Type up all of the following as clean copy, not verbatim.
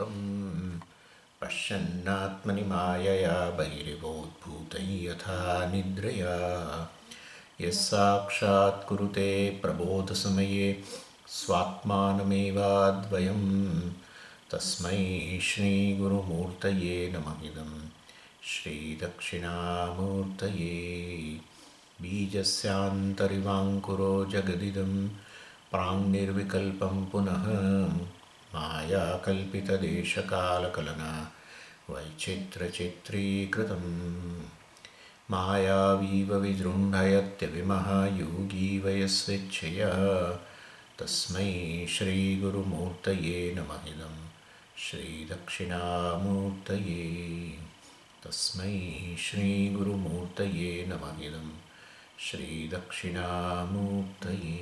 शान्तं पश्यन्नात्मनि मायया बहिरिवोद्भूतं यथा निद्रया यस्साक्षात् कुरुते प्रबोधसमये स्वात्मानमेवाद्वयं तस्मै श्रीगुरुमूर्तये नमः श्रीदक्षिणामूर्तये बीजस्यान्तरिवाङ्कुरो जगदिदं प्राङ्निर्विकल्पं पुनः मायाकल्पितदेशकालकलना वैचित्रचित्रीकृतं मायावीव विजृम्भयत्यविमः योगी वयस्वेच्छया तस्मै श्रीगुरुमूर्तये नमः श्रीदक्षिणामूर्तये तस्मै श्रीगुरुमूर्तये नमः श्रीदक्षिणामूर्तये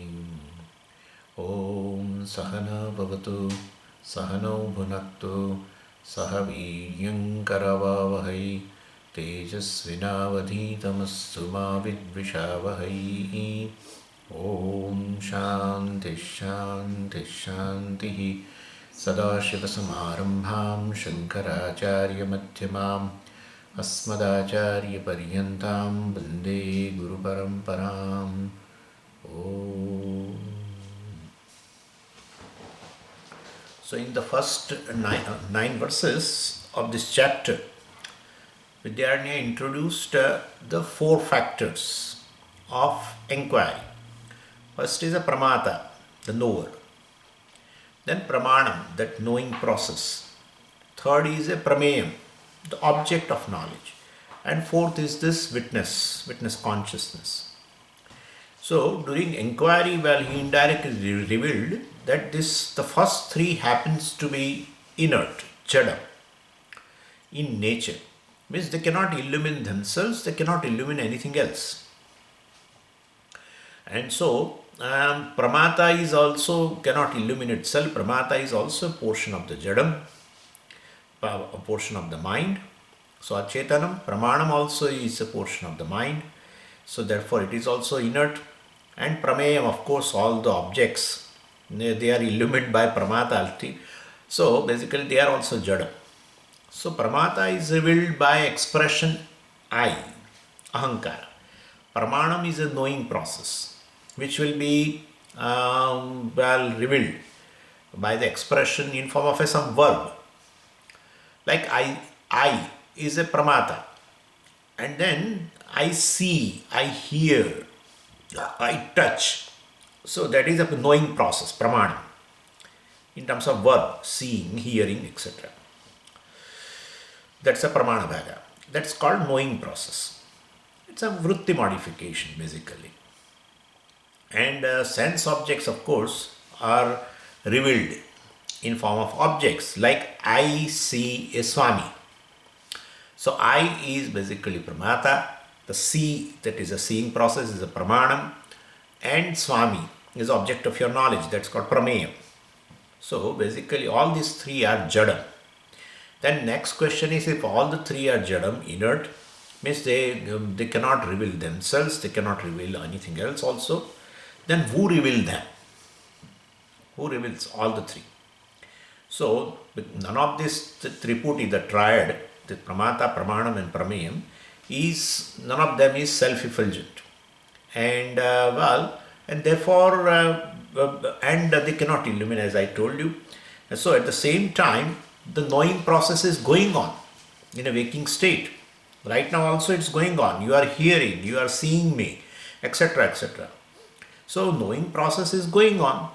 ॐ सहना भवतु सहनौ भुनक्तु सह वीर्यङ्करवावहै तेजस्विनावधीतमस्तु मा विद्विषावहै ॐ शान्तिः शान्तिः शान्तिः सदाशिवसमारम्भां शङ्कराचार्यमध्यमाम् अस्मदाचार्यपर्यन्तां वन्दे गुरुपरम्पराम् ॐ. So in the first nine verses of this chapter, Vidyaranya introduced the four factors of inquiry. First is a pramata, the knower. Then pramanam, that knowing process. Third is a prameyam, the object of knowledge. And fourth is this witness consciousness. So during inquiry, he indirectly revealed that the first three happens to be inert, jada, in nature. Means they cannot illumine themselves, they cannot illumine anything else. And so, pramata is also cannot illuminate itself. Pramata is also a portion of the jadam, a portion of the mind. So, achetanam, pramanam also is a portion of the mind. So, therefore, it is also inert. And prameyam, of course, all the objects, they are illumined by pramata. So, basically, they are also jadam. So, pramata is revealed by expression I, ahankara. Pramanam is a knowing process, which will be revealed by the expression in form of some verb. Like I is a pramata, and then I see, I hear, I touch. So that is a knowing process, pramana, in terms of verb, seeing, hearing, etc. That's a pramana bhaga. That's called knowing process. It's a vritti modification basically. And sense objects, of course, are revealed in form of objects, like I see a Swami. So I is basically pramata, the see, that is a seeing process, is a pramanam, and Swami is object of your knowledge, that's called prameyam. So basically all these three are jadam. Then next question is, if all the three are jadam, inert, means they cannot reveal themselves, they cannot reveal anything else also, then who reveal them? Who reveals all the three? So none of this triputi, the triad, the pramata, pramanam and prameyam, none of them is self-effulgent. And and therefore, and they cannot illuminate, as I told you. And so at the same time, the knowing process is going on in a waking state. Right now also it's going on. You are hearing, you are seeing me, etc., etc. So knowing process is going on.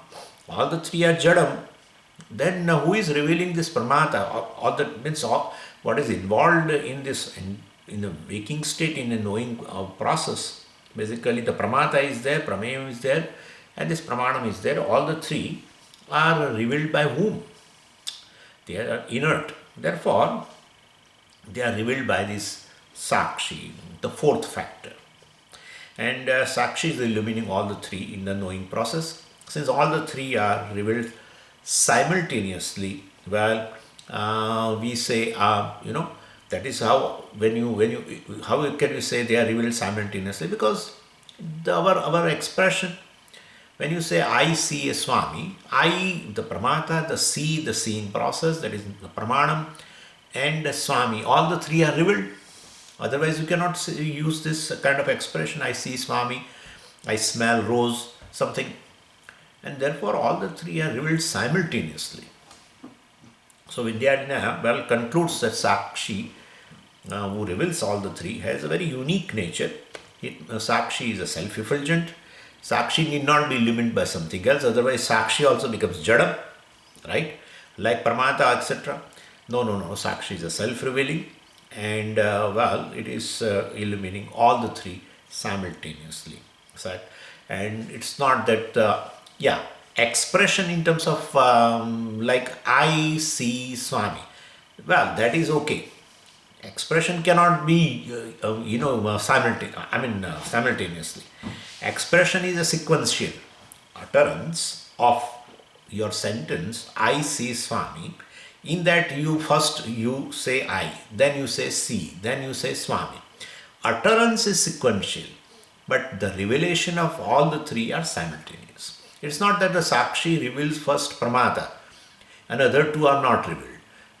All the three are jadam. Then who is revealing this pramata? All that means what is involved in this, in the waking state, in a knowing process. Basically the pramata is there, prameyam is there, and this pramanam is there. All the three are revealed by whom? They are inert. Therefore, they are revealed by this sakshi, the fourth factor. And sakshi is illumining all the three in the knowing process. Since all the three are revealed simultaneously, we say, that is how, how can you say they are revealed simultaneously? Because our expression, When you say I see a Swami, I, the Pramata, the see, the seeing process, that is the Pramanam, and the Swami, all the three are revealed. Otherwise, you cannot use this kind of expression, I see Swami, I smell rose, something. And therefore, all the three are revealed simultaneously. So, Vidyadhyaya, well, concludes that Sakshi, who reveals all the three, has a very unique nature. Sakshi is a self-effulgent. Sakshi need not be illumined by something else, otherwise Sakshi also becomes Jadam, right? Like Pramata, etc. No, no, no. Sakshi is a self-revealing, and well, it is illumining all the three simultaneously. So, and it's not that, yeah, expression in terms of like I see Swami. Well, that is okay. Expression cannot be simultaneously. Expression is a sequential utterance of your sentence I see Swami. In that, you first you say I, then you say see, then you say Swami. Utterance is sequential, but the revelation of all the three are simultaneous. It's not that the Sakshi reveals first Pramata and other two are not revealed.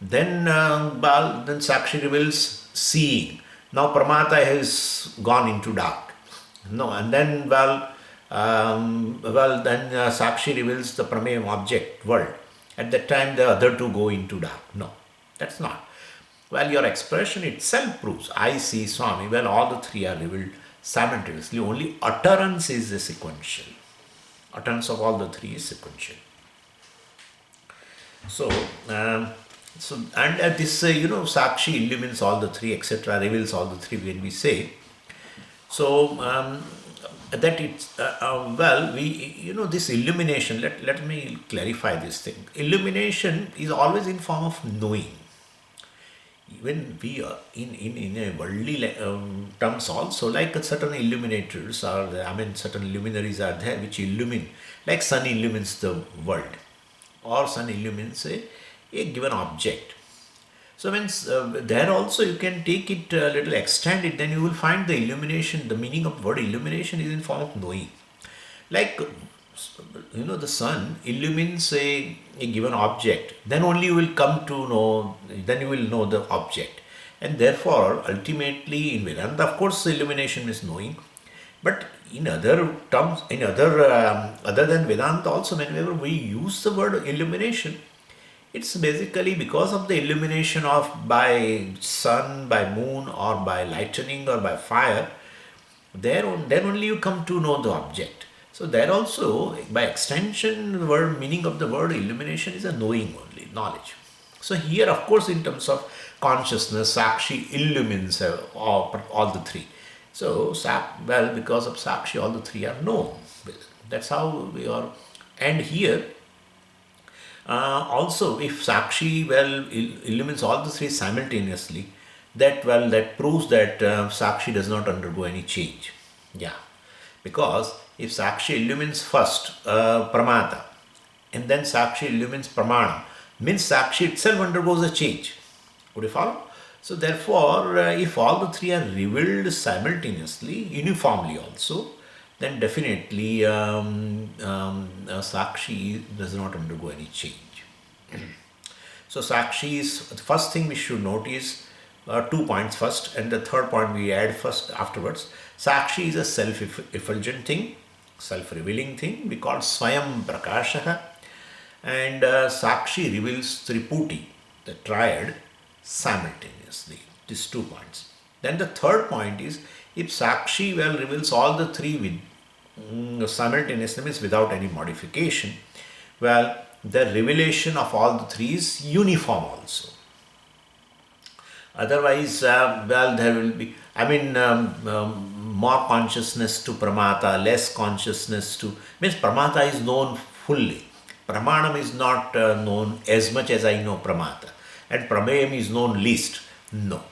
Then Sakshi reveals seeing. Now Pramata has gone into dark. No, and then then Sakshi reveals the Prameyam object world. At that time, the other two go into dark. No, that's not. Well, your expression itself proves I see Swami. Well, all the three are revealed simultaneously. Only utterance is the sequential. Utterance of all the three is sequential. So, this Sakshi illumines all the three, etc., reveals all the three when we say. So that it's this illumination. Let me clarify this thing. Illumination is always in form of knowing. Even we are in a worldly terms also, like certain illuminators are there, certain luminaries are there which illumine, like sun illumines the world, or sun illumines a given object. So there also you can take it a little, extend it, then you will find the illumination, the meaning of word illumination is in form of knowing. Like, the sun illumines a given object, then only you will come to know, then you will know the object. And therefore, ultimately in Vedanta, of course, illumination is knowing. But in other terms, other than Vedanta also, whenever we use the word illumination, it's basically because of the illumination of by sun, by moon, or by lightning, or by fire. Then only you come to know the object. So there also, by extension, the word meaning of the word illumination is a knowing only, knowledge. So here, of course, in terms of consciousness, Sakshi illumines all the three. So, because of Sakshi, all the three are known. That's how we are. And here, also, if Sakshi illumines all the three simultaneously, that proves that Sakshi does not undergo any change. Yeah, because if Sakshi illumines first Pramata, and then Sakshi illumines Pramanam, means Sakshi itself undergoes a change. Would you follow? So therefore, if all the three are revealed simultaneously, uniformly also, then definitely Sakshi does not undergo any change. So Sakshi is, the first thing we should note is 2 points first, and the third point we add first afterwards. Sakshi is a self-effulgent thing, self-revealing thing. We call Swayam Prakashaha. And Sakshi reveals Triputi, the triad, simultaneously. These 2 points. Then the third point is, if Sakshi reveals all the three with simultaneously, means without any modification, the revelation of all the three is uniform also. Otherwise, there will be, more consciousness to Pramata, less consciousness to, means Pramata is known fully. Pramanam is not known as much as I know Pramata. And Prameyam is known least. No.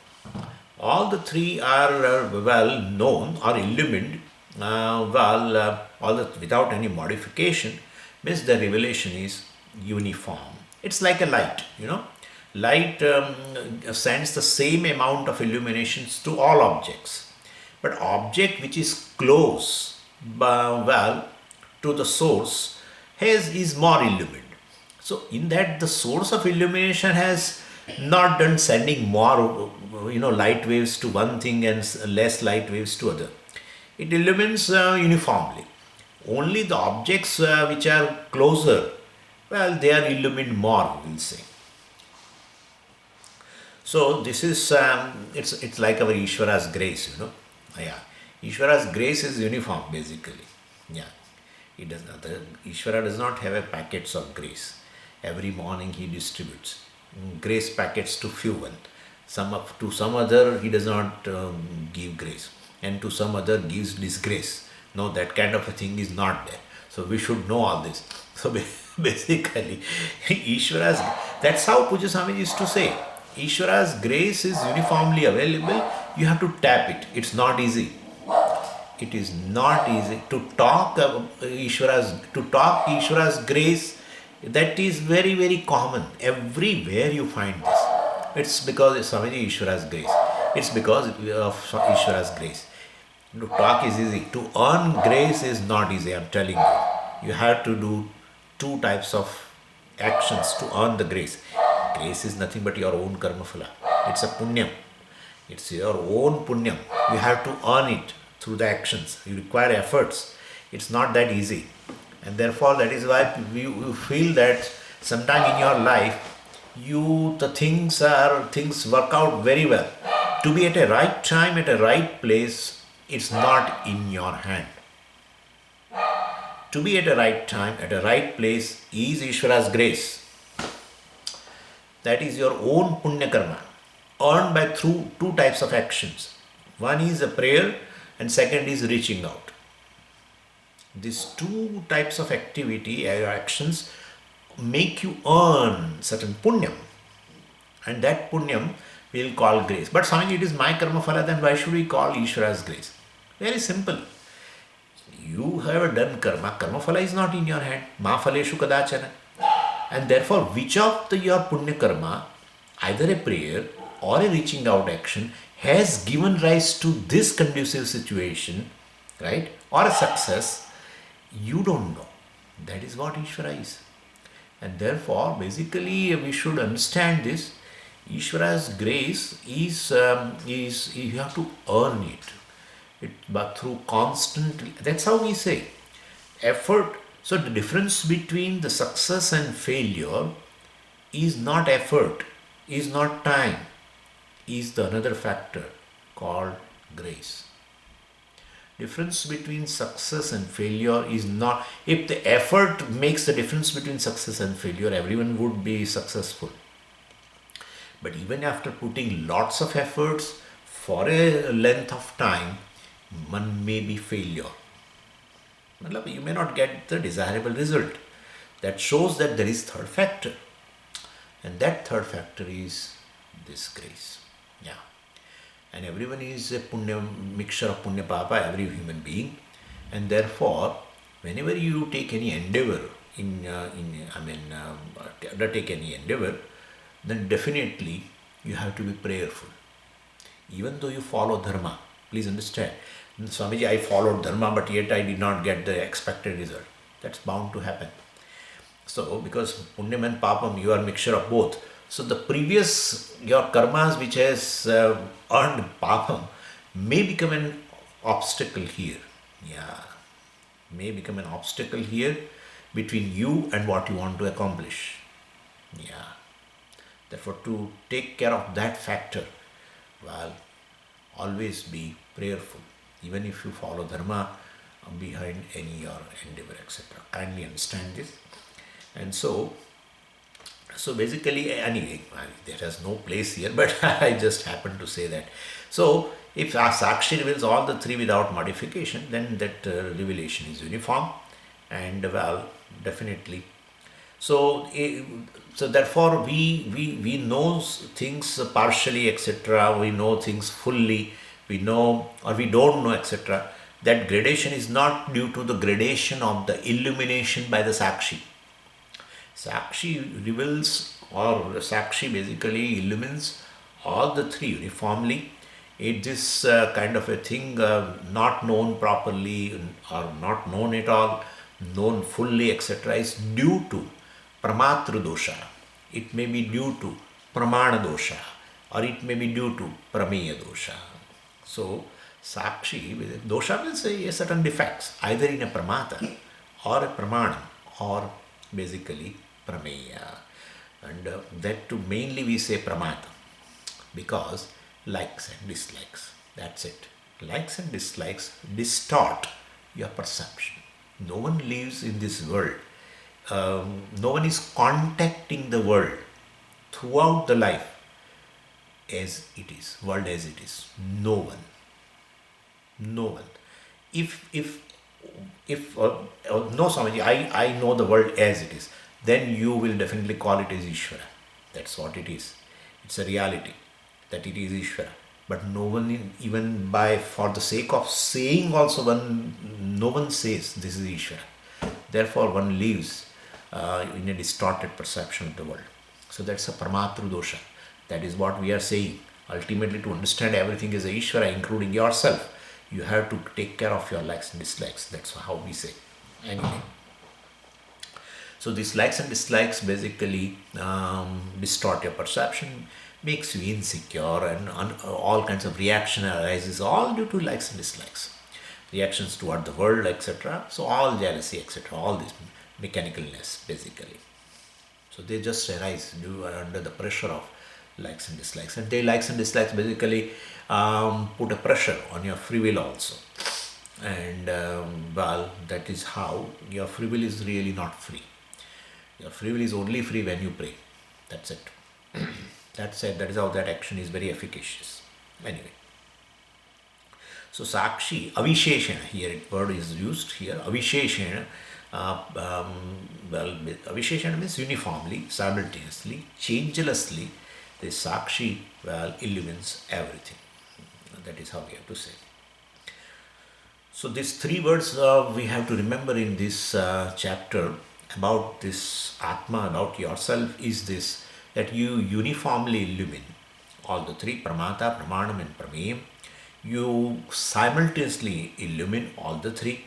All the three are known or illumined, without any modification, means the revelation is uniform. It's like a light, Light sends the same amount of illuminations to all objects. But object which is close, to the source is more illumined. So in that, the source of illumination has not done sending more light waves to one thing and less light waves to other. It illumines uniformly. Only the objects which are closer, well, they are illumined more, we'll say. So this is it's like our Ishvara's grace. Yeah, Ishvara's grace is uniform basically. Yeah, he does not. The Ishvara does not have a packets of grace. Every morning he distributes grace packets to few, and to some other he does not give grace, and to some other gives disgrace. No, that kind of a thing is not there. So we should know all this. So basically, Ishvara's, that's how Puja Swami used to say. Ishvara's grace is uniformly available. You have to tap it. It's not easy. It is not easy to talk Ishvara's grace. That is very, very common. Everywhere you find this. It's because it's Swamiji Ishvara's grace. It's because of Ishvara's grace. To talk is easy. To earn grace is not easy, I'm telling you. You have to do two types of actions to earn the grace. Grace is nothing but your own karma phala. It's a punyam. It's your own punyam. You have to earn it through the actions. You require efforts. It's not that easy. And therefore, that is why you feel that sometime in your life, the things work out very well. To be at a right time, at a right place, it's not in your hand. To be at a right time, at a right place is Ishvara's grace. That is your own punya karma, earned by through two types of actions. One is a prayer and second is reaching out. These two types of activity, actions, make you earn certain punyam. And that punyam we'll call grace. But Swamiji, it is my karma phala, then why should we call Ishvara's grace? Very simple. You have done karma. Karma phala is not in your hand. Ma phaleshu kadachana. And therefore, which of your punya karma, either a prayer or a reaching out action, has given rise to this conducive situation, right, or a success, you don't know. That is what Ishvara is. And therefore, basically, we should understand this. Ishvara's grace is you have to earn it, but through constantly. That's how we say effort. So the difference between the success and failure is not effort, is not time, is the another factor called grace. Difference between success and failure is not, if the effort makes the difference between success and failure, everyone would be successful. But even after putting lots of efforts for a length of time, one may be failure. You may not get the desirable result. That shows that there is third factor. And that third factor is this grace. Yeah. And everyone is a mixture of punya papa, every human being. And therefore, whenever you take any endeavor, undertake any endeavor, then definitely you have to be prayerful. Even though you follow dharma, please understand. Swamiji, I followed dharma, but yet I did not get the expected result. That's bound to happen. So, because punyam and papam, you are a mixture of both. So, the previous, your karmas which has earned papam may become an obstacle here. Yeah, may become an obstacle here between you and what you want to accomplish. Yeah. Therefore, to take care of that factor, well, always be prayerful. Even if you follow dharma behind any your endeavor, etc. Kindly understand this. And so basically, anyway, there has no place here, but I just happen to say that. So, if our Sakshi reveals all the three without modification, then that revelation is uniform, and well, definitely. So therefore, we know things partially, etc. We know things fully. We know or we don't know, etc. That gradation is not due to the gradation of the illumination by the Sakshi. Sakshi reveals, or Sakshi basically illumines all the three uniformly. It is kind of a thing not known properly or not known at all, known fully, etc., is due to Pramatru dosha. It may be due to Pramana dosha, or it may be due to Prameya dosha. So, Sakshi, dosha means a certain defects, either in a Pramata or a Pramanam or basically Prameya. And that too mainly we say Pramata because likes and dislikes. That's it. Likes and dislikes distort your perception. No one lives in this world. No one is contacting the world throughout the life as it is, world as it is. No one. No one. If no Swamiji, I know the world as it is, then you will definitely call it as Ishvara. That's what it is. It's a reality that it is Ishvara. But no one, even by for the sake of saying also, no one says this is Ishvara. Therefore, one lives in a distorted perception of the world. So that's a Pramatru dosha. That is what we are saying. Ultimately, to understand everything as a Ishvara, including yourself, you have to take care of your likes and dislikes. That's how we say. Anyway. So these likes and dislikes basically distort your perception, makes you insecure, and all kinds of reaction arises, all due to likes and dislikes. Reactions toward the world, etc. So all jealousy, etc. All this mechanicalness basically. So they just arise under the pressure of likes and dislikes. And they likes and dislikes basically put a pressure on your free will also. And well, that is how your free will is really not free. Your free will is only free when you pray. That's it. That's it. That is how that action is very efficacious. Anyway. So Sakshi, Avisheshana, here word is used here. Avisheshana, Avisheshana means uniformly, simultaneously, changelessly. The Sakshi, illumines everything. That is how we have to say. So these three words we have to remember in this chapter about this Atma, about yourself, is this, that you uniformly illumine all the three, Pramata, Pramanam and Prameyam. You simultaneously illumine all the three.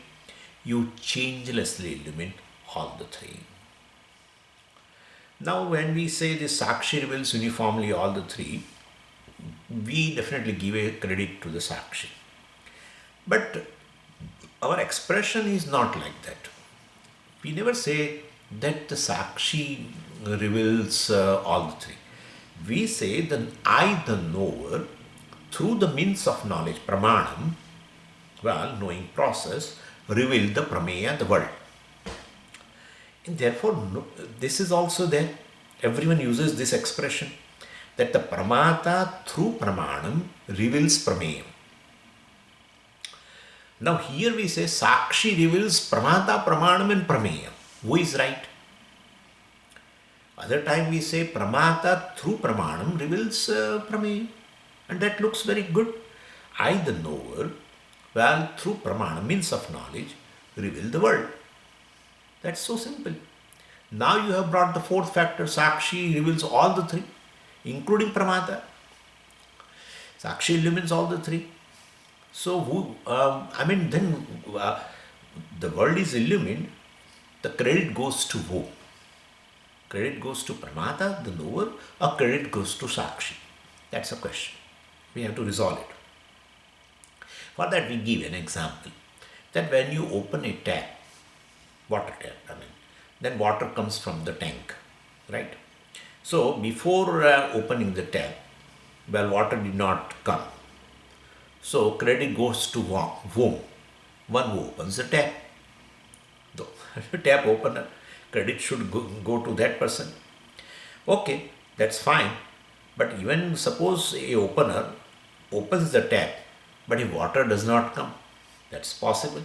You changelessly illumine all the three. Now when we say this Sakshi reveals uniformly all the three, we definitely give a credit to the Sakshi. But our expression is not like that. We never say that the Sakshi reveals all the three. We say that I, the knower, through the means of knowledge, Pramanam, knowing process, reveal the Prameya, the world. And therefore, this is also there. Everyone uses this expression that the Pramata through Pramanam reveals Prameyam. Now here we say Sakshi reveals Pramata, Pramanam and Prameyam. Who is right? Other time we say Pramata through Pramanam reveals Prameyam. And that looks very good. I, the knower, through Pramanam, means of knowledge, reveal the world. That's so simple. Now you have brought the fourth factor, Sakshi reveals all the three, including Pramata. Sakshi illumines all the three. So, then the world is illumined, the credit goes to who? Credit goes to Pramata, the knower, or credit goes to Sakshi? That's a question. We have to resolve it. For that we give an example, that when you open a tap, water tap, then water comes from the tank, right? So before opening the tap, water did not come. So credit goes to whom? One who opens the tap. The tap opener, credit should go to that person. Okay, that's fine. But even suppose a opener opens the tap, but if water does not come, that's possible.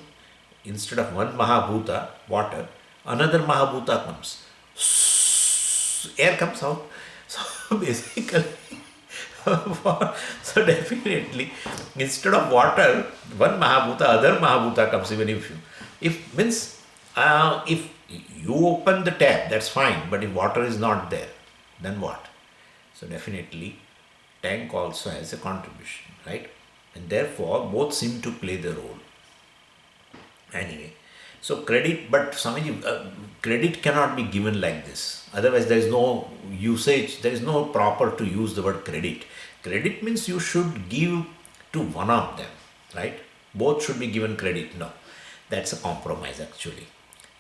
Instead of one Mahabhuta, water, another Mahabhuta comes. Air comes out. So basically, so definitely, instead of water, one Mahabhuta, other Mahabhuta comes. Even if you open the tap, that's fine. But if water is not there, then what? So definitely, tank also has a contribution, right? And therefore, both seem to play the role. Anyway, So credit, but Swamiji, credit cannot be given like this. Otherwise, there is no usage. There is no proper to use the word credit. Credit means you should give to one of them, right? Both should be given credit. No, that's a compromise actually.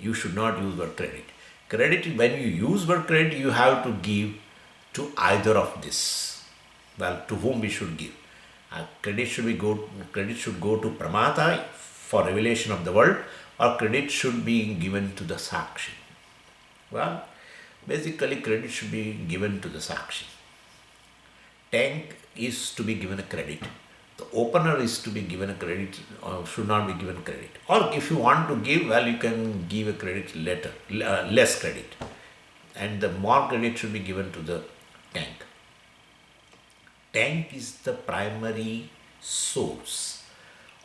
You should not use word credit. Credit, when you use word credit, you have to give to either of this. Well, to whom we should give? Credit should go to Pramata for revelation of the world, or credit should be given to the Sakshi. Well, basically credit should be given to the Sakshi. Tank is to be given a credit. The opener is to be given a credit, or should not be given credit. Or if you want to give, well, you can give a credit later, less credit, and the more credit should be given to the tank. Tank is the primary source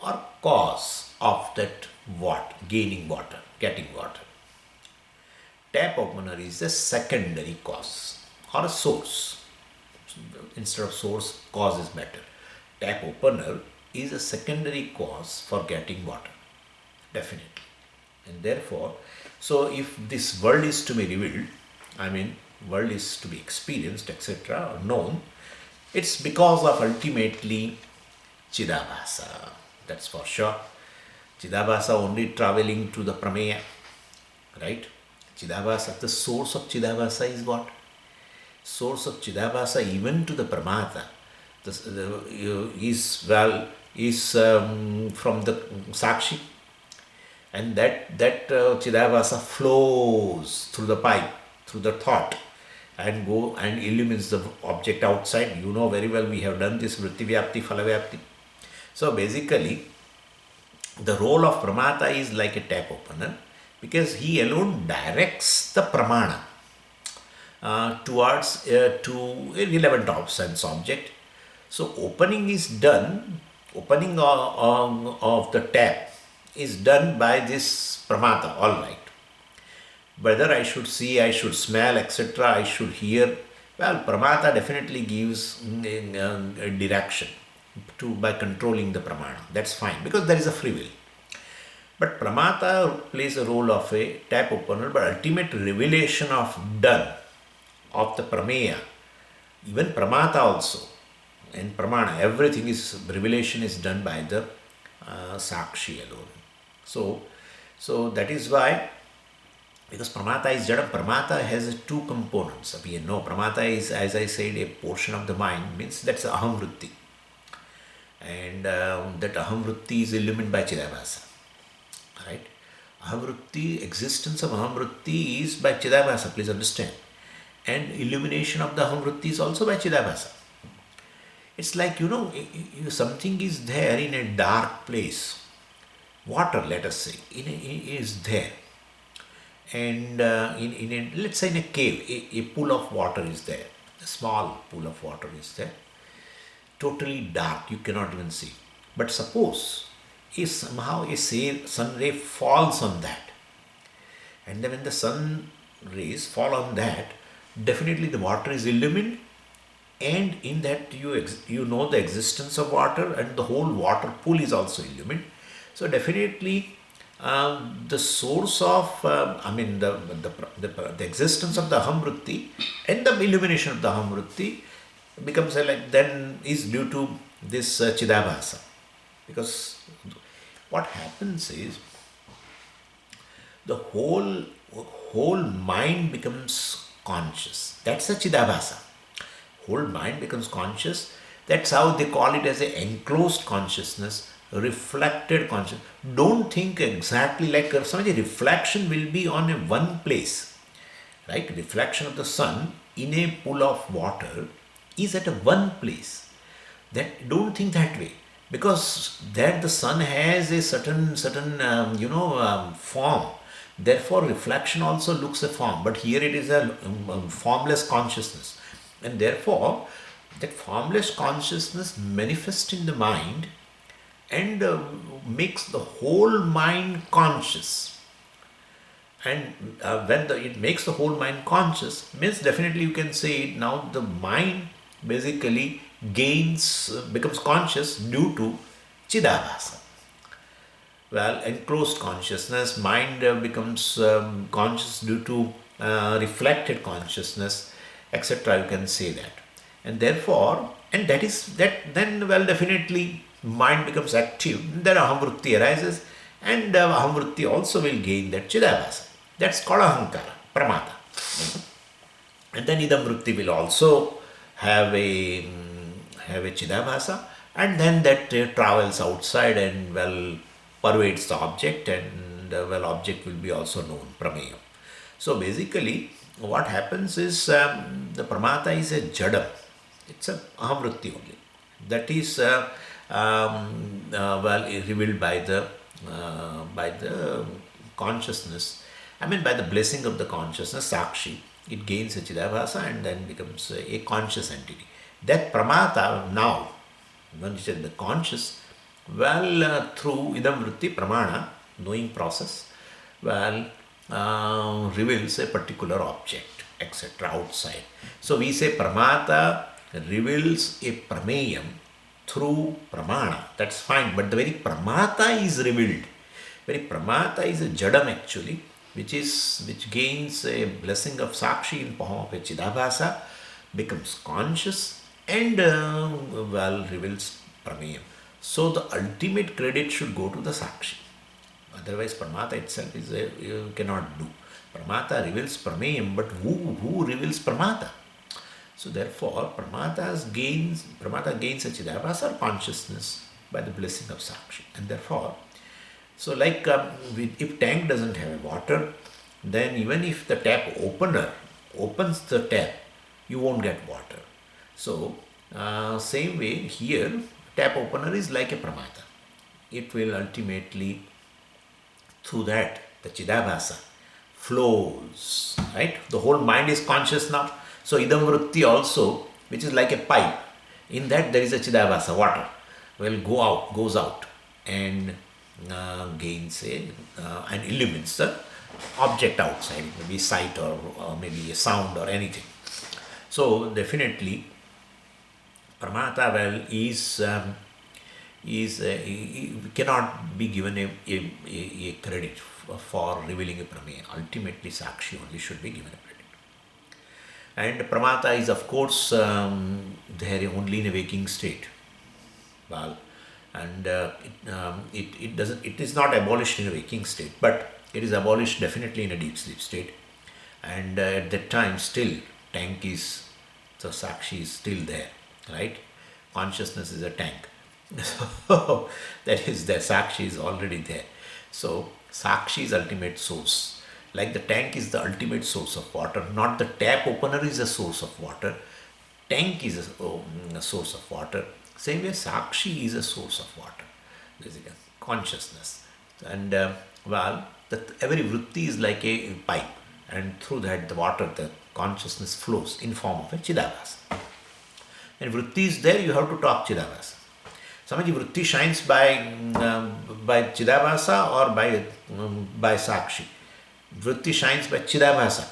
or cause of that getting water. Tap opener is the secondary cause or a source. Instead of source, cause is better. Tap opener is a secondary cause for getting water, definitely. And therefore, so if this world is to be revealed, I mean, world is to be experienced, etc., or known, it's because of ultimately Chidabhasa. That's for sure. Chidabhasa only traveling to the Prameya, right? Chidabhasa, the source of Chidabhasa is what? Source of Chidabhasa even to the Pramata is from the Sakshi, and that Chidabhasa flows through the pipe, through the thought, and go and illumines the object outside. You know very well, we have done this Vritti Vyapti, Phala Vyapti. So basically, the role of Pramata is like a tap opener, because he alone directs the Pramana towards to a relevant sense object. So opening of the tap is done by this Pramata, all right. Whether I should see, I should smell, etc., I should hear, well, Pramata definitely gives a direction by controlling the Pramana. That's fine, because there is a free will. But Pramata plays a role of a tap opener, but ultimate revelation of the Prameya, even Pramata also, and Pramana, everything is, revelation is done by the Sakshi alone. So that is why, because Pramata is Jadam, Pramata has two components. We know Pramata is, as I said, a portion of the mind, means that's Aham Vritti. And that Aham Vritti is illumined by Chidabhasa. Right? Aham Vritti, existence of Aham Vritti is by Chidabhasa, please understand. And illumination of the Aham Vritti is also by Chidabhasa. It's like, something is there in a dark place. Water, let us say, is there. And let's say in a cave, a pool of water is there. A small pool of water is there. Totally dark, you cannot even see. But suppose if somehow a sun ray falls on that, and then when the sun rays fall on that, definitely the water is illumined, and in that you know the existence of water, and the whole water pool is also illumined. So definitely the source of the existence of the Aham Vritti and the illumination of the Aham Vritti becomes then is due to this Chidabhasa. Because what happens is the whole mind becomes conscious. That's a Chidabhasa. Whole mind becomes conscious. That's how they call it, as a enclosed consciousness, reflected consciousness. Don't think exactly like Samaji, reflection will be on a one place. Right? Reflection of the sun in a pool of water is at a one place. That don't think that way, because that the sun has a certain form. Therefore, reflection also looks a form, but here it is a formless consciousness, and therefore that formless consciousness manifests in the mind and makes the whole mind conscious. And when it makes the whole mind conscious, means definitely you can say now the mind basically becomes conscious due to Chidabhasa. Well, enclosed consciousness, mind becomes conscious due to reflected consciousness, etc. You can say that, and therefore, and that is that. Then, well, definitely, mind becomes active. Then ahamvritti arises, and ahamvritti also will gain that chidabhasa. That's called ahankara, pramata. And then idam vritti will also have a chidabhasa, and then that travels outside and well pervades the object, and well object will be also known, prameya. So basically what happens is the pramata is a jadam, it's a ahamvritti only, that is well revealed by the consciousness. I mean, by the blessing of the consciousness, Sakshi, it gains a Chidabhasa and then becomes a conscious entity. That Pramata now, when you say the conscious, well, through Idam Vritti Pramana, knowing process, well, reveals a particular object, etc. outside. So we say Pramata reveals a Prameyam through Pramana. That's fine, but the very Pramata is revealed. Very Pramata is a Jadam actually, which gains a blessing of Sakshi in form of a Chidabhasa, becomes conscious, and well reveals Prameyam. So the ultimate credit should go to the Sakshi. Otherwise, Pramata itself is you cannot do. Pramata reveals Prameyam, but who reveals Pramata? So therefore, Pramata gains a Chidabhasa or consciousness by the blessing of Sakshi, and therefore. So, like if tank doesn't have water, then even if the tap opener opens the tap, you won't get water. So, same way here, tap opener is like a pramata. It will ultimately, through that, the chidabhasa flows, right? The whole mind is conscious now. So, idam vritti also, which is like a pipe, in that there is a chidabhasa, water, goes out and gains and illumines the object outside, maybe sight or maybe a sound or anything. So definitely, pramata well cannot be given a credit for revealing a prameya. Ultimately, sakshi only should be given a credit. And pramata is of course there only in a waking state. Well, and it is not abolished in a waking state, but it is abolished definitely in a deep sleep state, and at that time still tank is, so sakshi is still there, right? Consciousness is a tank. So that is, the sakshi is already there. So sakshi is ultimate source, like the tank is the ultimate source of water, not the tap opener is a source of water, tank is a source of water. Same way, Sakshi is a source of water, basically, consciousness. And well, every vritti is like a pipe, and through that, the water, the consciousness flows in form of a chidabhasa. And vritti is there, you have to talk chidabhasa. Samaji, vritti shines by chidabhasa or by Sakshi. Vritti shines by chidabhasa.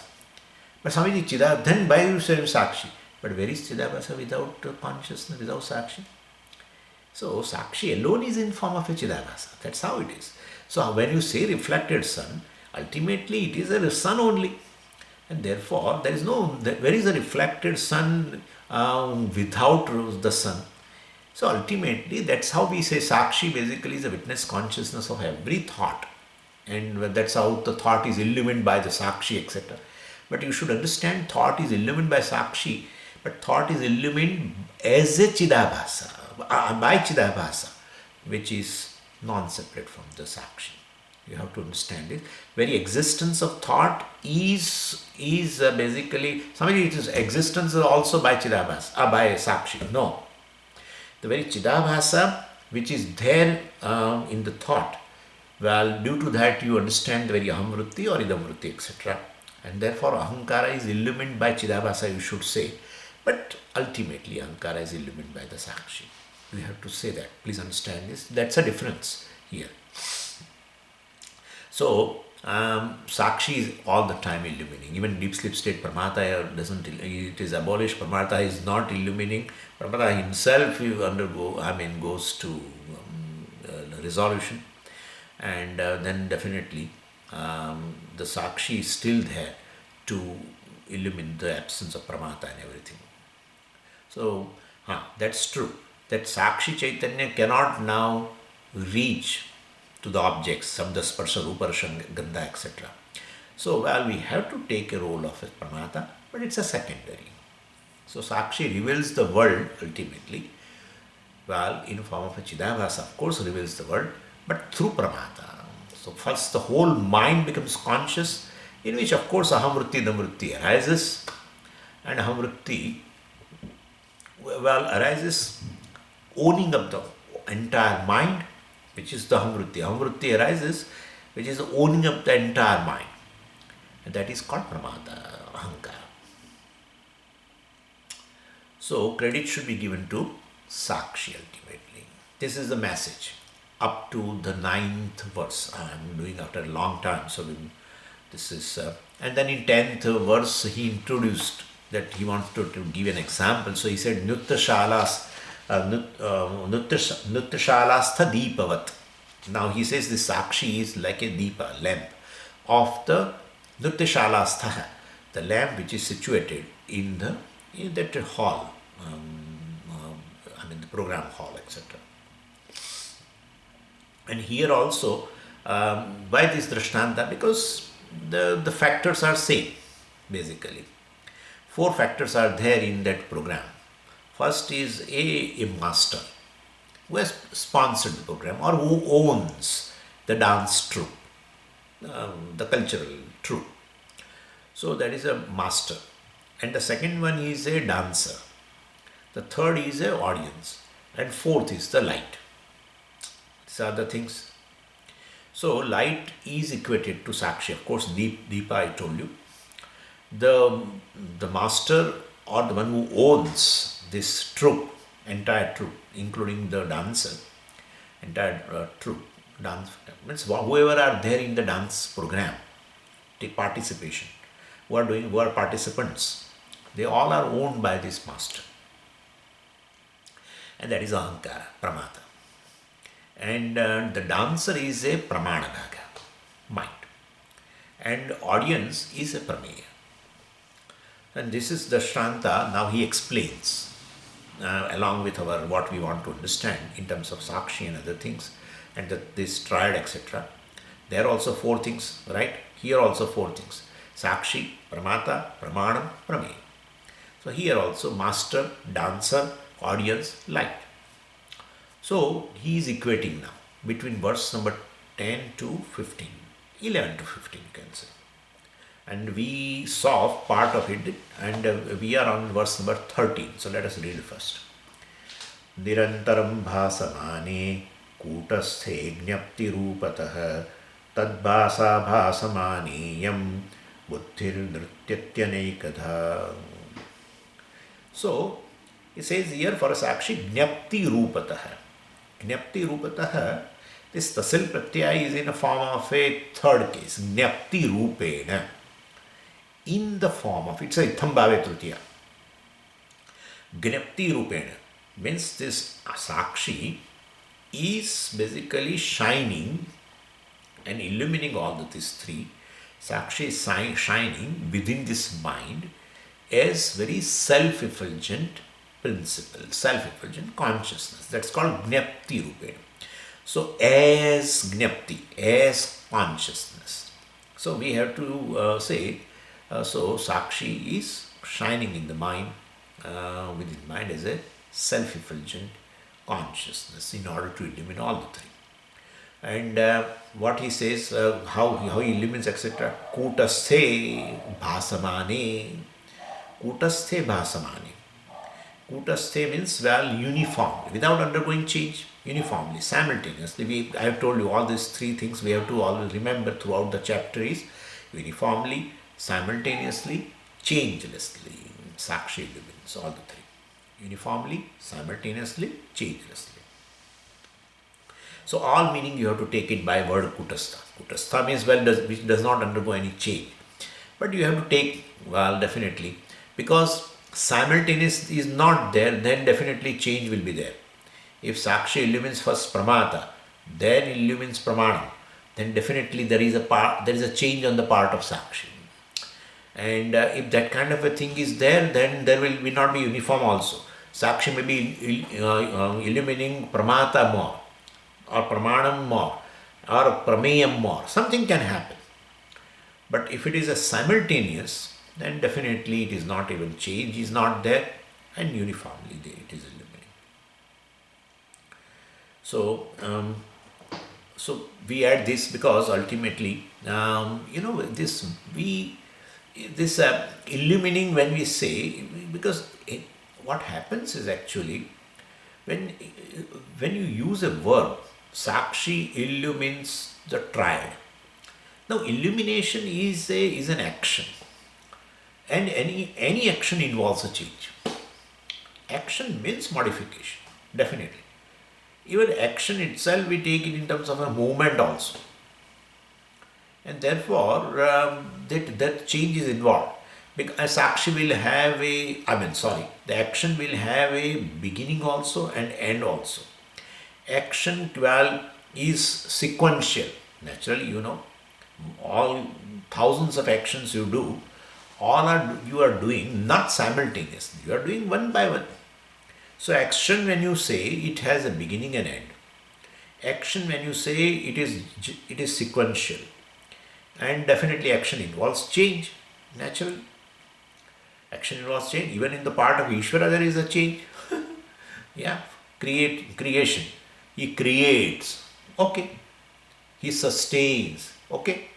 But Swamiji, then by you say Sakshi. But where is Chidabhasa without consciousness, without Sakshi? So Sakshi alone is in form of a Chidabhasa. That's how it is. So when you say reflected sun, ultimately it is a sun only. And therefore, there is where is the reflected sun without the sun? So ultimately, that's how we say Sakshi basically is a witness consciousness of every thought. And that's how the thought is illumined by the Sakshi, etc. But you should understand, thought is illumined by Sakshi, but thought is illumined as a Chidabhasa, by Chidabhasa, which is non-separate from the Sakshi. You have to understand it. Very existence of thought is basically, somebody, it is existence is also by Chidabhasa, by Sakshi. No. The very Chidabhasa which is there in the thought, well, due to that you understand the very ahamvritti or idamvritti, etc. And therefore ahankara is illumined by Chidabhasa, you should say. But ultimately ahankara is illumined by the Sakshi. We have to say that. Please understand this. That's a difference here. So, Sakshi is all the time illumining. Even deep sleep state, Pramata doesn't, it is abolished. Pramata is not illumining. Pramata himself goes to resolution. and then definitely the Sakshi is still there to illumine the absence of Pramata and everything. So, that's true. That Sakshi Chaitanya cannot now reach to the objects, Sabda, Sparsha, Rupa, Gandha, etc. So, well, we have to take a role of a Pramata, but it's a secondary. So, Sakshi reveals the world ultimately, well, in form of a Chidabhasa, of course, reveals the world, but through Pramata. So, first the whole mind becomes conscious, in which, of course, Ahamvritti, Namvritti arises, and Ahamvritti, well, arises owning up the entire mind, which is the Ahamvritti. Ahamvritti arises, which is owning up the entire mind, and that is called Pramata, Ahankara. So, credit should be given to Sakshi ultimately. This is the message up to the ninth verse. I am doing after a long time, so this is, and then in 10th verse he introduced that he wants to give an example. So he said, Nuttashalastha Deepavat. Now he says the Sakshi is like a Deepa, lamp, of the Nuttashalastha, the lamp which is situated in that hall, the program hall, etc. And here also, why this Drishtanta? Because the factors are same, basically. 4 factors are there in that program. First is a master who has sponsored the program or who owns the dance troupe, the cultural troupe. So that is a master. And the second one is a dancer. The third is a audience. And fourth is the light. These are the things. So light is equated to Sakshi. Of course, Deepa I told you. The master or the one who owns this troupe, entire troupe, including the dancer, entire troupe, dance, means whoever are there in the dance program, take participation, who are participants, they all are owned by this master. And that is Ahankara, Pramata. And the dancer is a Pramana Bhaga, mind. And audience is a Prameya. And this is the Shranta. Now he explains, along with our what we want to understand in terms of Sakshi and other things, and this triad, etc. There are also 4 things, right? Here also 4 things. Sakshi, Pramata, Pramanam, Prameya. So here also master, dancer, audience, light. So he is equating now between verse number 10 to 15, 11 to 15 you can say. And we saw part of it, and we are on verse number 13. So let us read first. Nirantaram bhasamane kutasthe gnapti rupatah tadbhasa bhasamaneyam buddhir nrityatyanaikadha. So it says here for Sakshi gnapti rupatah. Gnapti rupatah, this tasil pratyaya is in a form of a third case, gnapti rupena. In the form of, it's a ithambhave tritiya. Gnapti rupena means this Sakshi is basically shining and illumining all these 3. Sakshi is shining within this mind as very self-effulgent principle, self-effulgent consciousness. That's called Gnapti rupena. So as Gnapti, as consciousness. So we have to say, so Sakshi is shining in the mind, within mind as a self-effulgent consciousness in order to illumine all the 3. And what he says, how he illumines, etc. Kutasthe bhasamane. Kutasthe bhasamane. Kutasthe means, well, uniformly, without undergoing change, uniformly, simultaneously. I have told you all these 3 things we have to always remember throughout the chapter is uniformly, simultaneously, changelessly. Sakshi illumines all the 3. Uniformly, simultaneously, changelessly. So all meaning you have to take it by word kutastha. Kutastha means, well, which does not undergo any change. But you have to take, well, definitely, because simultaneous is not there, then definitely change will be there. If Sakshi illumines first Pramata, then illumines Pramanam, then definitely there is a change on the part of Sakshi. And if that kind of a thing is there, then there will not be uniform also. Sakshi may be illumining Pramata more, or Pramanam more, or Prameyam more. Something can happen. But if it is a simultaneous, then definitely it is not even change is not there, and uniformly it is illuminating. So, so we add this because ultimately, this illumining, when we say, because what happens is actually when when you use a verb, Sakshi illumines the triad. Now, illumination is an action, and any action involves a change. Action means modification, definitely. Even action itself, we take it in terms of a movement also, and therefore that change is involved. Because Sakshi will have the action will have a beginning also and end also. Action 12 is sequential. Naturally, all thousands of actions you do, you are doing not simultaneously. You are doing one by one. So action, when you say, it has a beginning and end. Action, when you say, it is sequential, and definitely action involves change. Naturally, action involves change. Even in the part of Ishvara, there is a change. Yeah, creation. He creates. Okay. He sustains. Okay.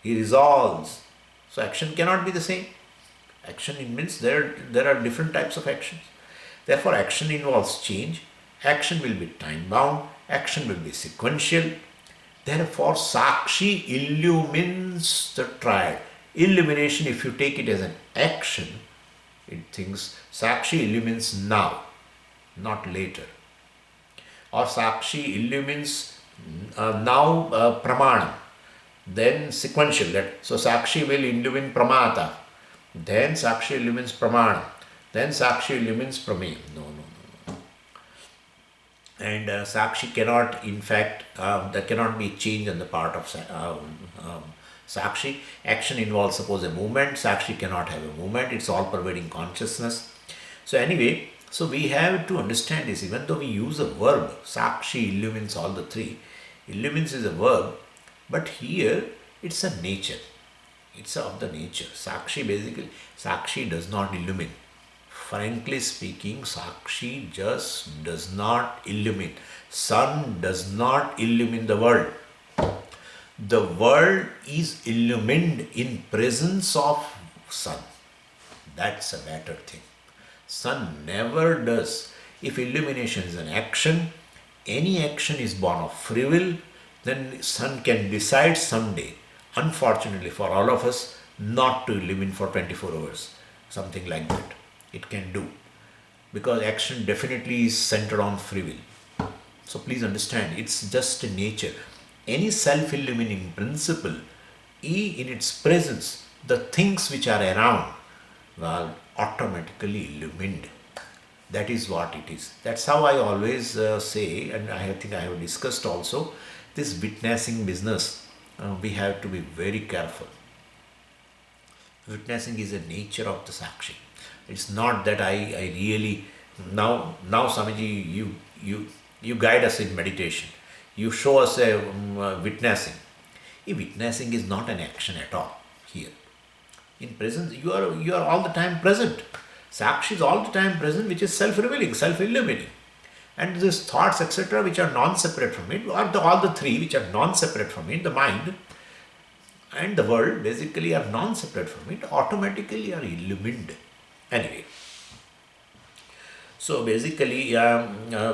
He resolves. So action cannot be the same. Action means there are different types of actions. Therefore, action involves change. Action will be time bound. Action will be sequential. Therefore, Sakshi illumines the triad. Illumination, if you take it as an action, it thinks Sakshi illumines now, not later. Or Sakshi illumines now Pramanam, then sequential. So Sakshi will illumine Pramata, then Sakshi illumines Pramanam, then Sakshi illumines Prameyam. No. And Sakshi cannot, in fact, there cannot be change on the part of Sakshi. Action involves, suppose, a movement. Sakshi cannot have a movement. It's all pervading consciousness. So anyway, so we have to understand this. Even though we use a verb, Sakshi illumines all the three. Illumines is a verb, but here it's a nature. It's of the nature. Sakshi does not illumine. Frankly speaking, Sakshi just does not illumine. Sun does not illumine the world. The world is illumined in presence of sun. That's a better thing. Sun never does. If illumination is an action, any action is born of free will, then sun can decide someday, unfortunately for all of us, not to illumine for 24 hours. Something like that. It can do. Because action definitely is centered on free will. So please understand, it's just a nature. Any self-illumining principle, in its presence, the things which are around, automatically illumined. That is what it is. That's how I always say, and I think I have discussed also, this witnessing business, we have to be very careful. Witnessing is a nature of the Sakshi. It's not that I really, now Swamiji, you guide us in meditation. You show us a witnessing. Witnessing is not an action at all here. In presence, you are all the time present. Sakshi is all the time present, which is self-revealing, self-illuminating. And these thoughts, etc., which are non-separate from it, or all the three which are non-separate from it, the mind and the world basically are non-separate from it, automatically are illumined. Anyway, so basically,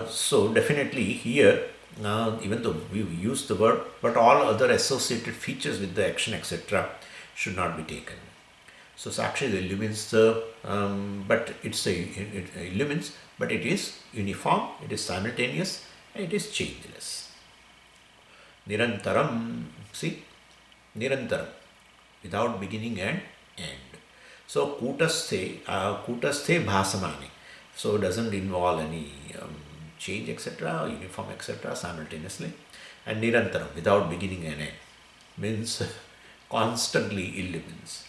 so definitely here, even though we use the word, but all other associated features with the action, etc., should not be taken. So Sakshi illumines but it illumines, but it is uniform, it is simultaneous, and it is changeless. Nirantaram, see, Nirantaram, without beginning and end. So Kutasthe bhasamani. So doesn't involve any change, etc., uniform, etc., simultaneously. And Nirantaram, without beginning and end. means constantly illumines.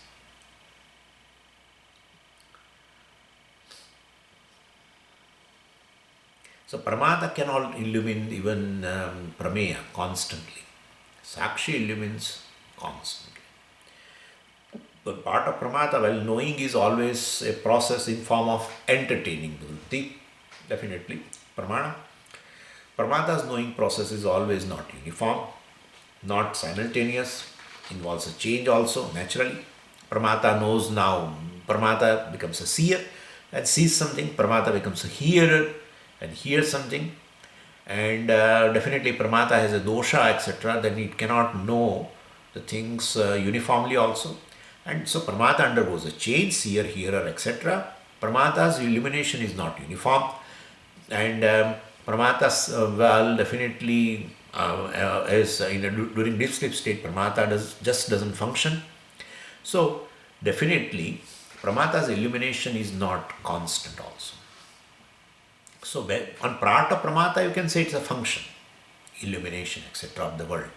So Pramata cannot illumine even Prameya constantly. Sakshi illumines constantly. But part of Pramata, well, knowing is always a process in form of entertaining the vritti. Definitely. Pramana. Pramata's knowing process is always not uniform, not simultaneous, involves a change also naturally. Pramata knows now, Pramata becomes a seer and sees something, Pramata becomes a hearer and hears something, and definitely Pramata has a dosha, etc., then it cannot know the things uniformly also. And so Pramata undergoes a change, seer, hearer, etc. Pramata's illumination is not uniform, and Pramata's well definitely is during deep sleep state Pramata doesn't function. So definitely Pramata's illumination is not constant also. So on Prata Pramata you can say it's a function, illumination etc. of the world.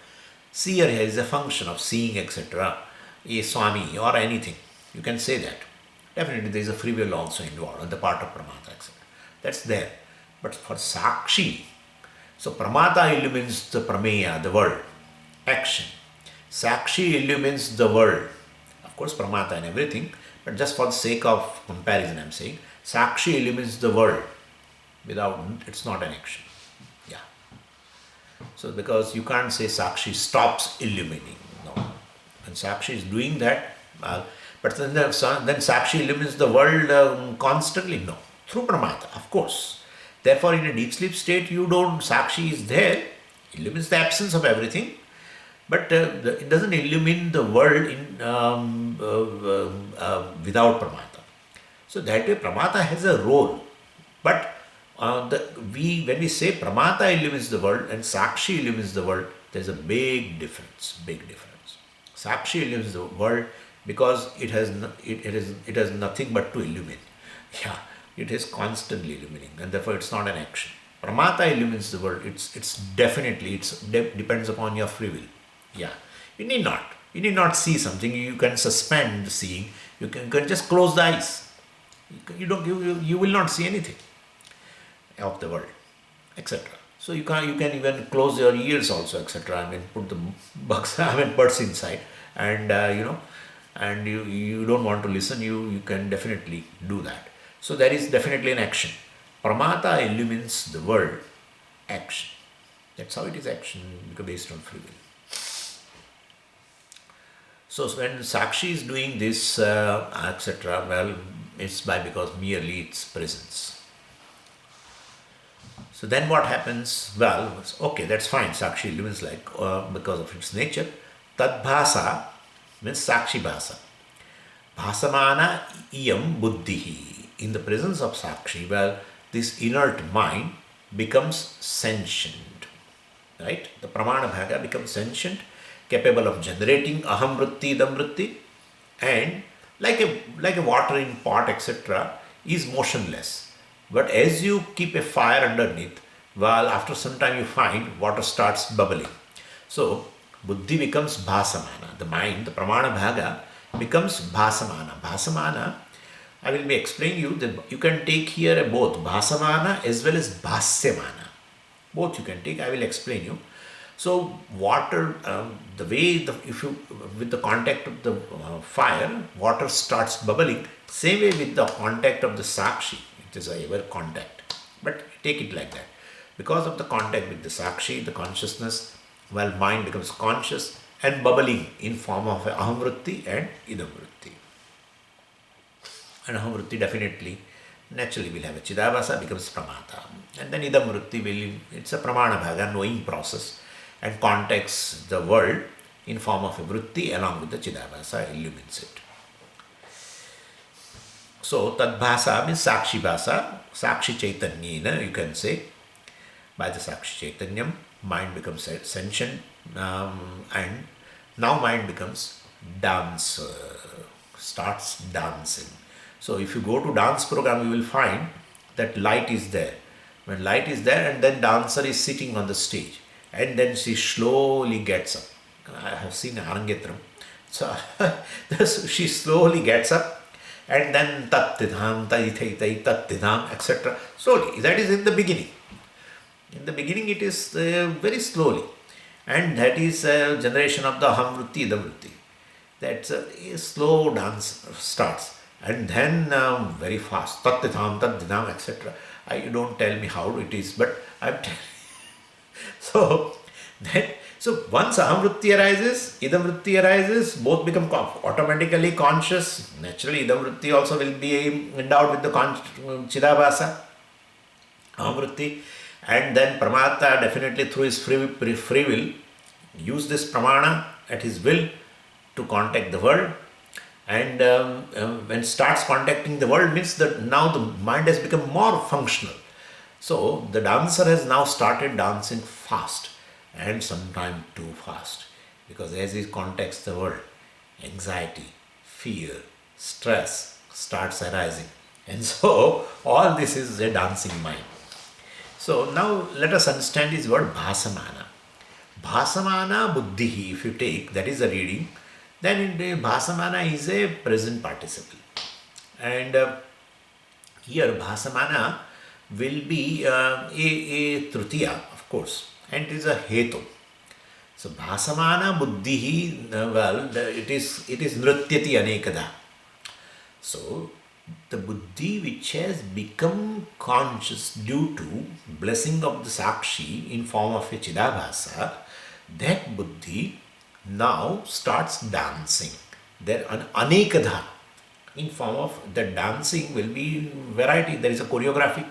Seer is a function of seeing etc. A Swami or anything. You can say that. Definitely there is a free will also involved on the part of Pramata etc. That's there. But for Sakshi, so Pramata illumines the Prameya, the world, action. Sakshi illumines the world. Of course, Pramata and everything, but just for the sake of comparison, I'm saying Sakshi illumines the world. Without, it's not an action. Yeah. So, because you can't say Sakshi stops illuminating. No. And Sakshi is doing that, but then Sakshi illumines the world constantly. No. Through Pramata, of course. Therefore, in a deep sleep state, Sakshi is there, illumines the absence of everything, but it doesn't illumine the world without Pramata. So that way, Pramata has a role, but when we say Pramata illumines the world and Sakshi illumines the world, there's a big difference. Sakshi illumines the world because it has nothing but to illumine. Yeah, it is constantly illuminating, and therefore it's not an action. Pramata illumines the world. It's definitely depends upon your free will. Yeah, you need not see something. You can suspend seeing. You can just close the eyes. You will not see anything of the world, etc. So you can even close your ears also, etc. Put the birds inside, and and you don't want to listen. You can definitely do that. So there is definitely an action. Pramata illumines the world, action. That's how it is action based on free will. So when Sakshi is doing this, etc., well, it's because merely its presence. So then what happens? Well, okay, that's fine. Sakshi illumines because of its nature. Tadbhasa means Sakshi Bhasa. Bhasamana iyam buddhihi. In the presence of Sakshi, well, this inert mind becomes sentient. Right? The Pramana Bhaga becomes sentient, capable of generating aham vritti, idam vritti, and like a watering pot, etc., is motionless. But as you keep a fire underneath, well, after some time you find water starts bubbling. So, buddhi becomes bhasamana. The mind, the pramana bhaga, becomes bhasamana. Bhasamana, I will be explaining you that you can take here both bhasamana as well as bhasyamana. Both you can take, I will explain you. So, water, the way, with the contact of the fire, water starts bubbling, same way with the contact of the sakshi. It is a ever contact, but take it like that. Because of the contact with the sakshi, the consciousness, well, mind becomes conscious and bubbling in form of aham vritti and idam vritti. And aham vritti definitely, naturally will have a chidabhasa, becomes pramata. And then idam vritti it's a pramana bhaga, knowing process, and contacts the world in form of a vritti along with the chidabhasa, illumines it. So, Tadbhasa means Sakshi Bhasa, Sakshi Chaitanyena, you can say. By the Sakshi Chaitanyam, mind becomes sentient, and now mind becomes dancer, starts dancing. So, if you go to dance program, you will find that light is there. When light is there, and then dancer is sitting on the stage, and then she slowly gets up, I have seen Arangetram. So she slowly gets up and then tat tidham, tai tat tidham, etc. Slowly. That is in the beginning. In the beginning, it is very slowly, and that is generation of the hamvrutti, the vritti. That's a slow dance starts, and then very fast, tattitham, taddhinam, etc. You don't tell me how it is, but I'm telling. So, then, so once ahamvritti arises, idamvritti arises, both become automatically conscious. Naturally, idamvritti also will be endowed with the chidabhasa, ahamvritti, and then Pramata definitely through his free will use this pramana at his will to contact the world, and when starts contacting the world means that now the mind has become more functional. So the dancer has now started dancing fast and sometimes too fast, because as he contacts the world, anxiety, fear, stress starts arising, and so all this is a dancing mind. So now let us understand this word bhasamana. Bhasamana buddhi, if you take, that is the reading, then in the bhasamana is a present participle. And here bhasamana will be a tritiya, of course, and it is a hetu. So bhasamana buddhi, it is nrityati anekada. So the buddhi which has become conscious due to blessing of the sakshi in form of a chidabhasa, that buddhi now starts dancing. There an anekadha in form of the dancing will be variety. There is a choreography,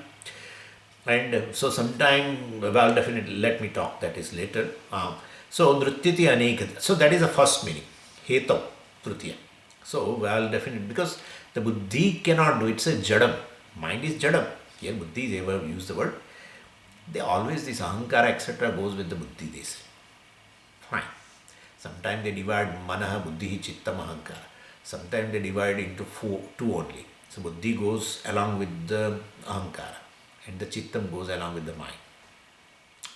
and so sometime, well, definitely let me talk that is later. So nrityati anekadha. So that is the first meaning. Heto tritiya. So well, definitely, because the buddhi cannot do, it's a jadam. Mind is jadam. Here buddhi, they ever use the word. They always, this ahankara etc. goes with the buddhi, they say. Fine. Sometimes they divide manaha, buddhi, chittam, ahankara. Sometimes they divide into two only. So buddhi goes along with the ahankara and the chittam goes along with the mind.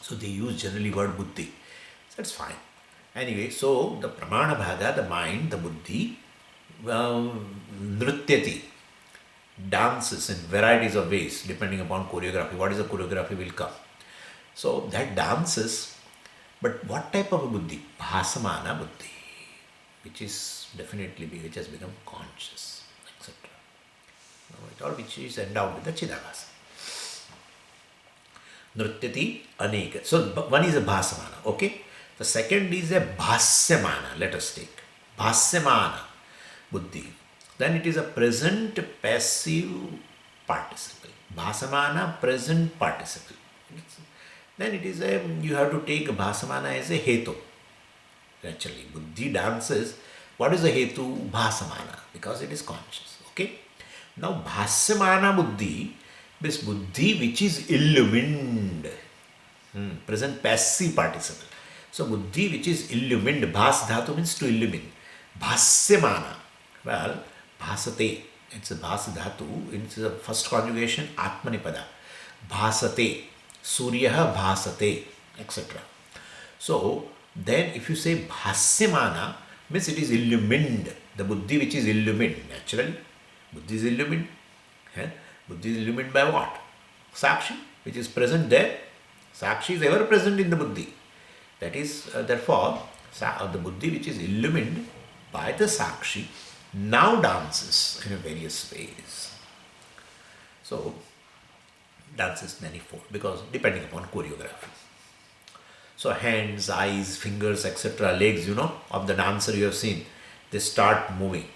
So they use generally word buddhi. So that's fine. Anyway, so the pramana bhaga, the mind, the buddhi, nrityati, dances in varieties of ways depending upon choreography. What is the choreography will come. So that dances, but what type of a buddhi? Bhasamana buddhi, which is definitely which has become conscious, etc. It all which is endowed with the chidabhasa. Nrityati aneka. So one is a bhasamana, okay. The second is a bhasyamana. Let us take bhasyamana buddhi. Then it is a present passive participle. Bhasamana present participle. Then it is a, you have to take bhasamana as a hetu. Actually, buddhi dances. What is the hetu? Bhasamana, because it is conscious. Okay. Now bhasyamana buddhi is buddhi which is illumined. Present passive participle. So buddhi which is illumined. Bhas dhatu means to illumine. Bhasyamana. Well, bhasate. It's a bhas dhatu. It's the first conjugation atmanipada. Bhasate. Suryaha bhasate, etc. So then if you say bhasyamana, means it is illumined. The buddhi which is illumined. Naturally, buddhi is illumined. Buddhi is illumined by what? Sakshi, which is present there. Sakshi is ever present in the buddhi. That is, therefore, the buddhi which is illumined by the sakshi now dances in various ways. So, dances manifold, because depending upon choreography. So, hands, eyes, fingers, etc., legs, of the dancer you have seen, they start moving.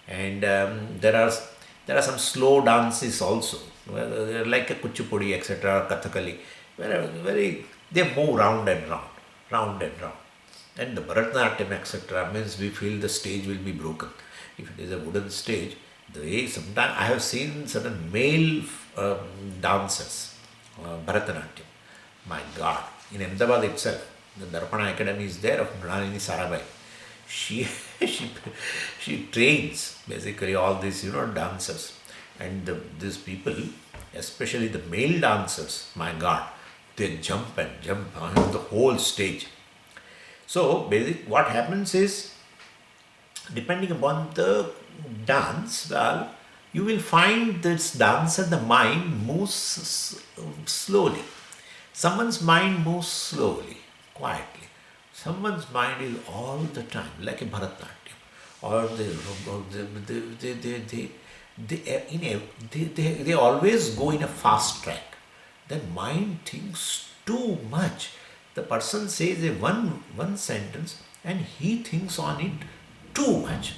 And there are some slow dances also, like a kuchipudi, etc., kathakali, where they move round and round, round and round. And the Bharatanatyam, etc., means we feel the stage will be broken. If it is a wooden stage, the way sometimes I have seen certain male dancers, Bharatanatyam, my God, in Ahmedabad itself, the Darpana Academy is there of Mrinalini Sarabhai. She trains basically all these dancers, and these people, especially the male dancers, my God, they jump and jump on the whole stage. So, what happens is, depending upon the dance, well, you will find this dancer, the mind moves slowly. Someone's mind moves slowly, quietly. Someone's mind is all the time, like a Bharatanatyam. Or they always go in a fast track. Their mind thinks too much. The person says one sentence and he thinks on it too much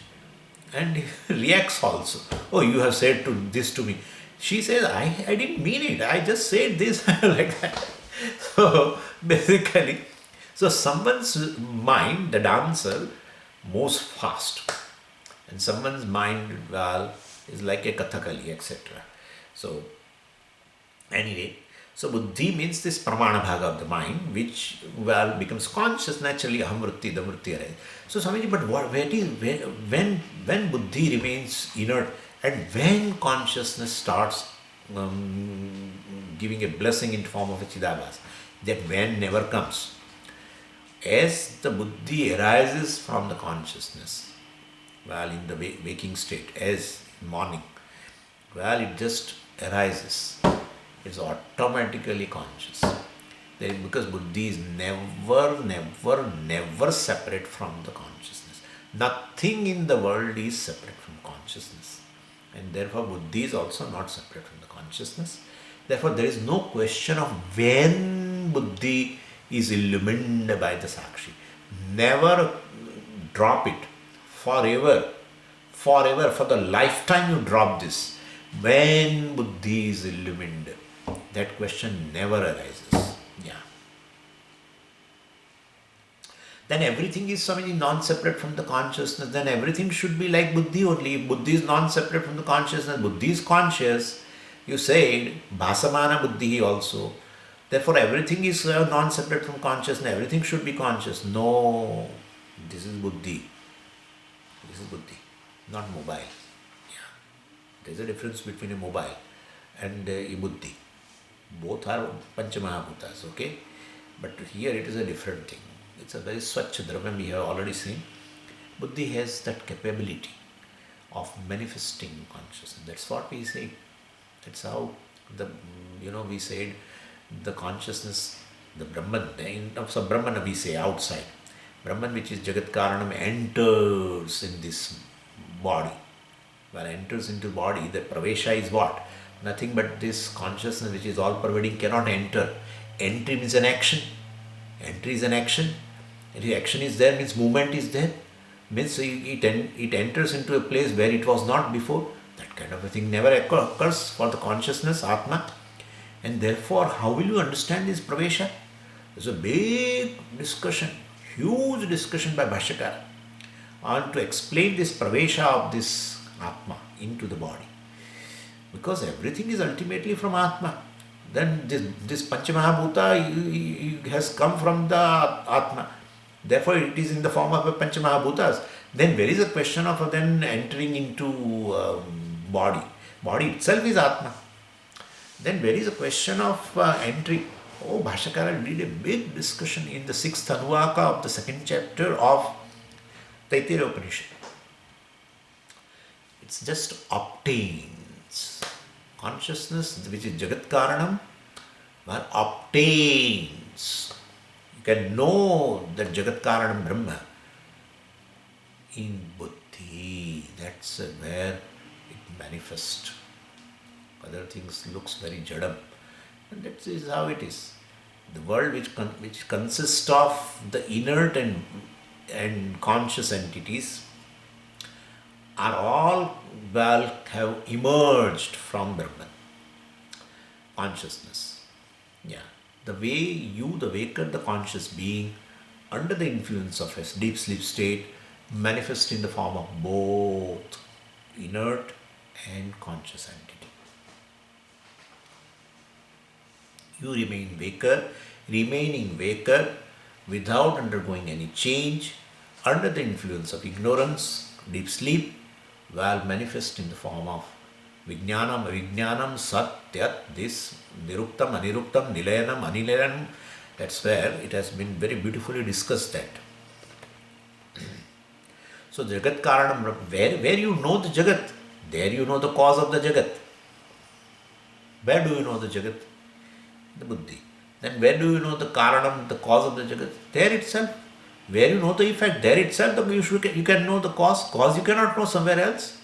and he reacts also. Oh, you have said this to me. She says, I didn't mean it. I just said this like that. So basically, so someone's mind, the dancer, moves fast, and someone's mind, well, is like a Kathakali, etc. So anyway, so buddhi means this pramana bhaga of the mind, which, well, becomes conscious naturally. Aham vritti, the vritti arises. So Swamiji, but when buddhi remains inert and when consciousness starts giving a blessing in form of a chidabhas, that when never comes. As the buddhi arises from the consciousness, well, in the waking state, as morning, well, it just arises. It's automatically conscious. Because buddhi is never separate from the consciousness. Nothing in the world is separate from consciousness. And therefore, buddhi is also not separate from the consciousness. Therefore, there is no question of when buddhi is illumined by the Sakshi. Never drop it. Forever, for the lifetime you drop this. When buddhi is illumined, that question never arises. Yeah. Then everything is Swamiji non-separate from the consciousness. Then everything should be like buddhi only. If buddhi is non-separate from the consciousness, buddhi is conscious. You said bhasamana buddhi also. Therefore, everything is non-separate from consciousness. Everything should be conscious. No, this is buddhi. This is buddhi, not mobile. Yeah. There is a difference between a mobile and a buddhi. Both are Panchamahabhutas, okay? But here it is a different thing. It's a very Swachh Dravya, we have already seen. Buddhi has that capability of manifesting consciousness. That's what we say. That's how we said the consciousness, the Brahman, in terms of Brahman we say outside. Brahman, which is Jagat Karanam, enters in this body. When enters into body, the pravesha is what? Nothing but this consciousness which is all pervading cannot enter. Entry means an action. Entry is an action. And if action is there, means movement is there. Means it enters into a place where it was not before. That kind of a thing never occurs for the consciousness, Atma. And therefore, how will you understand this pravesha? There's a big discussion, huge discussion by Bhashyakara on to explain this pravesha of this Atma into the body. Because everything is ultimately from Atma. Then this Panchamahabhuta has come from the Atma. Therefore, it is in the form of a Panchamahabhutas. Then where is a question of then entering into body? Body itself is Atma. Then where is a question of entry? Oh, Bhashyakara did a big discussion in the 6th Anuvaka of the 2nd chapter of Taittiriya Upanishad. It's just obtains. Consciousness, which is Jagat Karanam, obtains. You can know that Jagat Karanam Brahma in buddhi. That's where it manifests. Other things looks very jadam. And that is how it is. The world which consists of the inert and conscious entities are all have emerged from Brahman. Consciousness. Yeah. The way you, the waker, the conscious being, under the influence of a deep sleep state, manifest in the form of both inert and conscious entity. You remaining waker without undergoing any change, under the influence of ignorance, deep sleep, manifest in the form of Vijnanam, Satyat, this Niruktam, Aniruktam, Nilayanam, Anilayanam. That's where it has been very beautifully discussed that. So Jagat Karanam, where you know the Jagat, there you know the cause of the Jagat. Where do you know the Jagat? The Buddhi. Then where do you know the Karanam, the cause of the Jagat? There itself. Where you know the effect, there itself you can know the cause. Cause you cannot know somewhere else.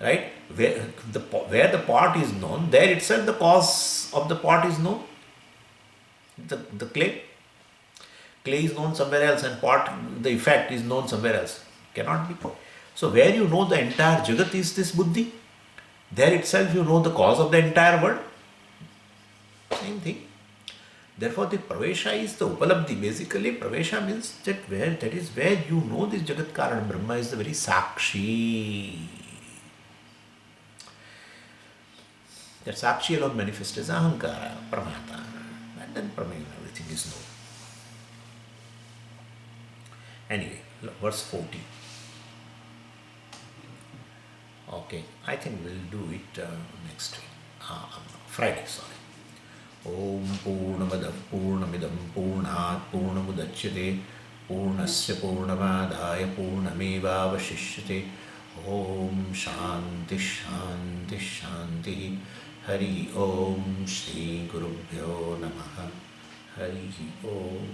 Right? Where the pot is known, there itself the cause of the pot is known. The clay. Clay is known somewhere else and pot, the effect is known somewhere else. Cannot be. So where you know the entire Jagat is this Buddhi, there itself you know the cause of the entire world. Same thing. Therefore, the pravesha is the upalabdhi. Basically, pravesha means that is where you know this Jagat Karan. Brahma is the very sakshi. That sakshi alone manifests as ahankara, pramata, and then pramena, everything is known. Anyway, verse 40. Okay, I think we'll do it next week. Friday, sorry. Om Purnamadav Purnamidam Purnat Purnamudachyate Purnasya Purnamadaya Purnamevavashishyate. Om Shanti Shanti Shanti. Hari Om Shri Gurubhyo Namaha. Hari Om.